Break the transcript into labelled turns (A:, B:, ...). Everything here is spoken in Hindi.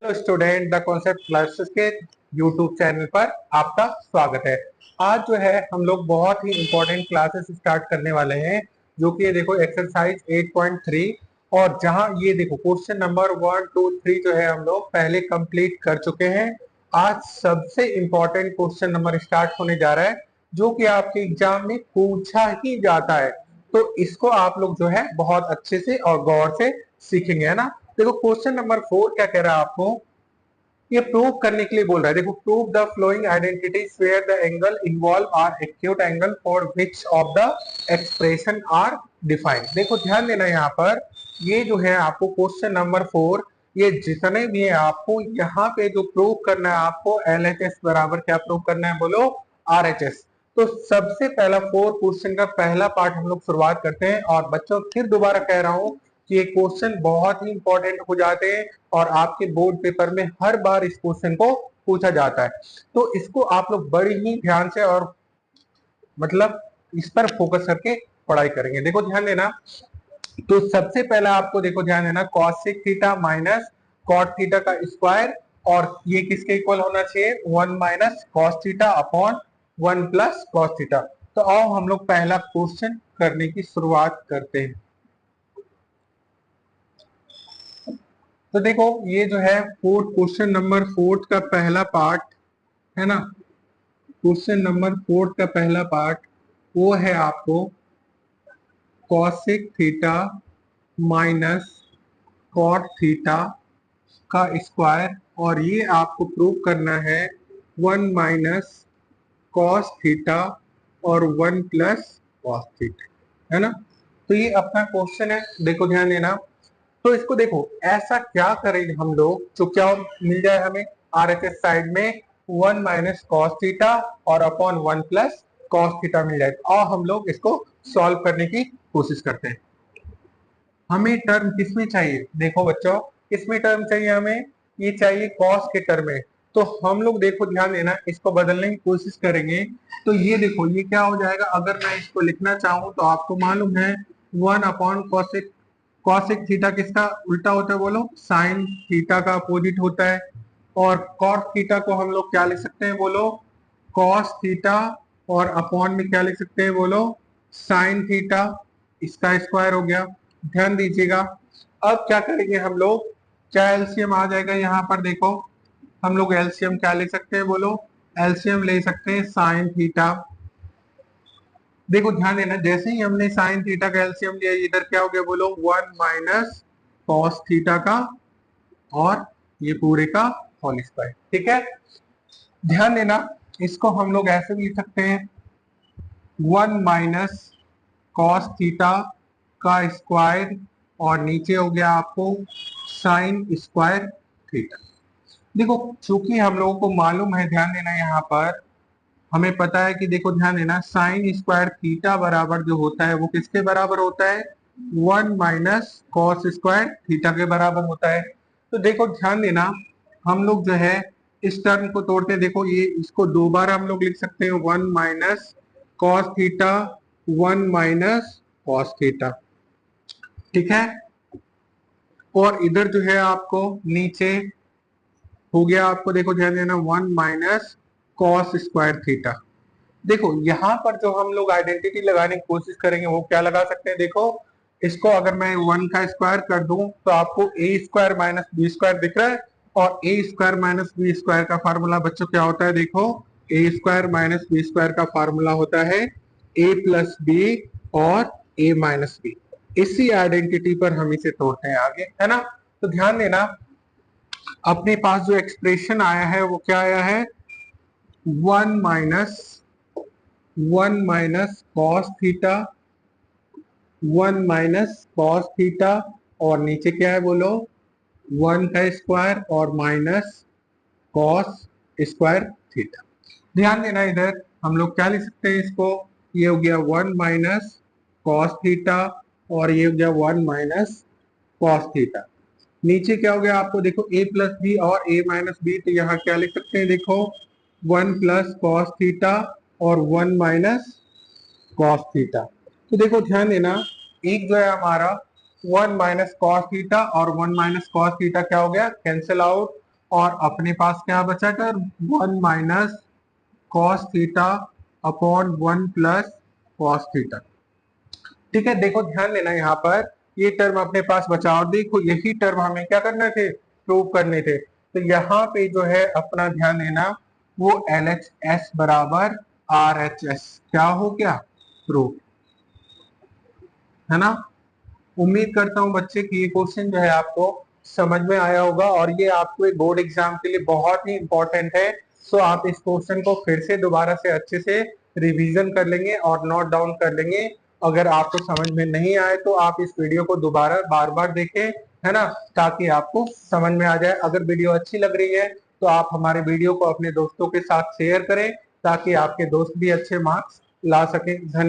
A: Hello student, the concept classes के यूट्यूब चैनल पर आपका स्वागत है। आज जो है हम लोग बहुत ही इंपॉर्टेंट क्लासेस स्टार्ट करने वाले हैं, जो कि ये देखो एक्सरसाइज 8.3। और जहां ये देखो क्वेश्चन नंबर 1 2 3 जो है हम लोग पहले कंप्लीट कर चुके हैं। आज सबसे इंपॉर्टेंट क्वेश्चन नंबर स्टार्ट होने जा रहा है, जो कि आपके एग्जाम में पूछा ही जाता है। तो इसको आप लोग जो है बहुत अच्छे से और गौर से सीखेंगे, है ना। देखो क्वेश्चन नंबर 4 क्या कह रहा है आपको, ये प्रूव करने के लिए बोल रहा है। देखो, prove the following identities where the angle involve are acute angle for which of the expression are defined. देखो ध्यान देना यहाँ पर, ये जो है आपको क्वेश्चन नंबर 4, ये जितने भी है आपको यहाँ पे जो प्रूव करना है, आपको LHS बराबर क्या प्रूव करना है, बोलो RHS। तो सबसे पहला 4 क्वेश्चन का पहला पार्ट हम लोग शुरुआत करते हैं। और बच्चों फिर दोबारा कह रहा हूँ कि ये क्वेश्चन बहुत ही इंपॉर्टेंट हो जाते हैं और आपके बोर्ड पेपर में हर बार इस क्वेश्चन को पूछा जाता है। तो इसको आप लोग बड़ी ही ध्यान से और मतलब इस पर फोकस करके पढ़ाई करेंगे। देखो ध्यान देना, तो सबसे पहला आपको देखो ध्यान देना, cosec theta minus cot theta का स्क्वायर, और ये किसके इक्वल होना चाहिए, 1 minus cos theta upon 1 plus cos theta. तो आओ हम लोग पहला क्वेश्चन करने की शुरुआत करते हैं। तो देखो ये जो है फोर्थ क्वेश्चन नंबर 4 का पहला पार्ट है ना। क्वेश्चन नंबर 4 का पहला पार्ट वो है आपको cosec theta minus cot theta का स्क्वायर, और ये आपको प्रूव करना है 1 माइनस कॉस थीटा और 1 प्लस कॉस थीटा, है ना। तो ये अपना क्वेश्चन है, देखो ध्यान देना। तो इसको देखो ऐसा क्या करें हम लोग जो क्या मिल जाए हमें RHS साइड में 1 माइनस कॉस थीटा और अपॉन 1 प्लस कॉस थीटा मिल जाए। और हम लोग इसको सॉल्व करने की कोशिश करते हैं। हमें टर्म किसमें चाहिए, देखो बच्चों किसमें टर्म चाहिए हमें, ये चाहिए कॉस के टर्म में। तो हम लोग देखो ध्यान देना, इसको बदलने की कोशिश करेंगे। तो ये देखो ये क्या हो जाएगा, अगर मैं इसको लिखना चाहूं तो आपको मालूम है 1 अपॉन कॉसेक। कॉसेक थीटा किसका उल्टा होता है, बोलो साइन थीटा का अपोजिट होता है। और कॉस थीटा को हम लोग क्या लिख सकते हैं, बोलो कॉस थीटा, और अपॉन में क्या लिख सकते हैं, बोलो साइन थीटा, इसका स्क्वायर हो गया। ध्यान दीजिएगा, अब क्या करेंगे हम लोग, क्या एलसीएम आ जाएगा यहाँ पर, देखो हम लोग एलसीएम क्या ले सकते हैं, बोलो एलसीएम ले सकते हैं साइन थीटा। देखो ध्यान देना, जैसे ही हमने साइन थीटा का एलसीएम लिया, इधर क्या हो गया, बोलो 1 माइनस कॉस थीटा का और ये पूरे का होल स्क्वायर। ठीक है, ध्यान देना, इसको हम लोग ऐसे भी लिख सकते हैं 1 माइनस कॉस थीटा का स्क्वायर, और नीचे हो गया आपको साइन स्क्वायर थीटा। देखो चूंकि हम लोगों को मालूम है, ध्यान देना यहाँ पर हमें पता है कि देखो ध्यान देना, साइन स्क्वायर थीटा बराबर जो होता है वो किसके बराबर होता है, 1 माइनस कॉस स्क्वायर थीटा के बराबर होता है। तो देखो ध्यान देना, हम लोग जो है इस टर्म को तोड़ते हैं। देखो ये इसको दो बार हम लोग लिख सकते हैं, 1 minus cos theta 1 minus cos theta. ठीक है, और इधर जो है आपको नीचे हो गया, आपको देखो ध्यान देना 1 माइनस कॉस स्क्वायर थीटा। देखो यहाँ पर जो हम लोग आइडेंटिटी लगाने की कोशिश करेंगे वो क्या लगा सकते हैं, देखो इसको अगर मैं 1 का स्क्वायर कर दूं तो आपको ए स्क्वायर माइनस बी स्क्वायर दिख रहा है। और ए स्क्वायर माइनस बी स्क्वायर का फार्मूला बच्चों क्या होता है, देखो ए स्क्वायर माइनस बी स्क्वायर का फार्मूला होता है ए प्लस बी और ए माइनस बी। इसी आइडेंटिटी पर हम इसे तोड़ते हैं आगे, है ना। तो ध्यान देना, अपने पास जो एक्सप्रेशन आया है वो क्या आया है, 1 minus 1 minus cos theta 1 minus cos theta, और नीचे क्या है, बोलो 1 का स्क्वायर और माइनस कॉस स्क्वायर थीटा। ध्यान देना, इधर हम लोग क्या लिख सकते हैं इसको, ये हो गया 1 माइनस कॉस थीटा और ये हो गया 1 माइनस कॉस थीटा। नीचे क्या हो गया आपको, देखो a प्लस बी और a माइनस बी, तो यहाँ क्या लिख सकते हैं, देखो 1 प्लस कॉस थीटा और 1 माइनस कॉस थीटा। तो देखो ध्यान देना, एक जो है हमारा 1 माइनस कॉस थीटा और 1 माइनस कॉस थीटा क्या हो गया, कैंसिल आउट। और अपने पास क्या बचा term 1 minus cos theta upon 1 plus cos theta. ठीक है, देखो ध्यान देना यहाँ पर ये टर्म अपने पास बचा और देखो यही टर्म हमें क्या करना थे, प्रूव करने थे। तो यहाँ पे जो है अपना ध्यान देना वो LHS बराबर RHS क्या हो गया, प्रूव, है ना। उम्मीद करता हूँ बच्चे कि ये क्वेश्चन जो है आपको समझ में आया होगा और ये आपको एक बोर्ड एग्जाम के लिए बहुत ही इंपॉर्टेंट है। सो आप इस क्वेश्चन को फिर से दोबारा से अच्छे से रिवीजन कर लेंगे और नोट डाउन कर लेंगे। अगर आपको समझ में नहीं आए तो आप इस वीडियो को दोबारा बार बार देखें, है ना, ताकि आपको समझ में आ जाए। अगर वीडियो अच्छी लग रही है तो आप हमारे वीडियो को अपने दोस्तों के साथ शेयर करें ताकि आपके दोस्त भी अच्छे मार्क्स ला सके। धन्यवाद।